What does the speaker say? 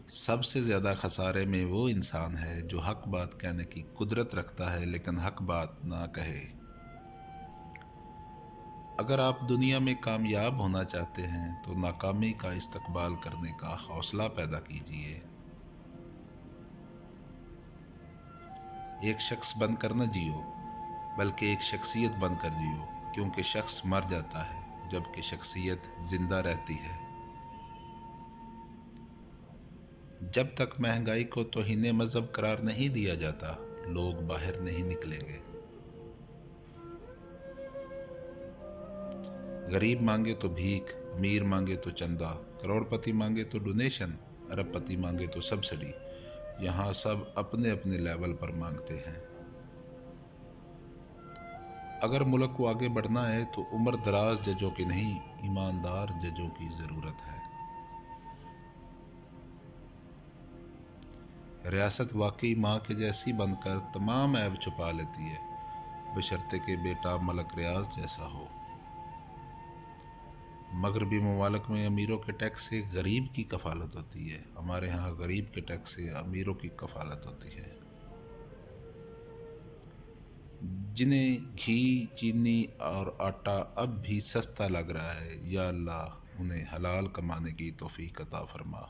सबसे ज़्यादा खसारे में वो इंसान है जो हक बात कहने की कुदरत रखता है लेकिन हक बात ना कहे। अगर आप दुनिया में कामयाब होना चाहते हैं तो नाकामी का इस्तकबाल करने का हौसला पैदा कीजिए। एक शख्स बनकर न जियो, बल्कि एक शख्सियत बनकर जियो, क्योंकि शख्स मर जाता है जबकि शख्सियत जिंदा रहती है। जब तक महंगाई को तौहीन मज़हब करार नहीं दिया जाता, लोग बाहर नहीं निकलेंगे। गरीब मांगे तो भीख, अमीर मांगे तो चंदा, करोड़पति मांगे तो डोनेशन, अरबपति मांगे तो सब्सिडी। यहाँ सब अपने अपने लेवल पर मांगते हैं। अगर मुल्क को आगे बढ़ना है तो उम्र दराज जजों की नहीं, ईमानदार जजों की ज़रूरत है। रियासत वाकई माँ के जैसी बनकर तमाम ऐब छुपा लेती है, बशर्ते के बेटा मलक रियाज जैसा हो। मगरबी ममालिक में अमीरों के टैक्स से गरीब की कफालत होती है, हमारे यहाँ गरीब के टैक्स से अमीरों की कफालत होती है। जिन्हें घी, चीनी और आटा अब भी सस्ता लग रहा है, या अल्लाह उन्हें हलाल कमाने की तौफीक अता फरमा।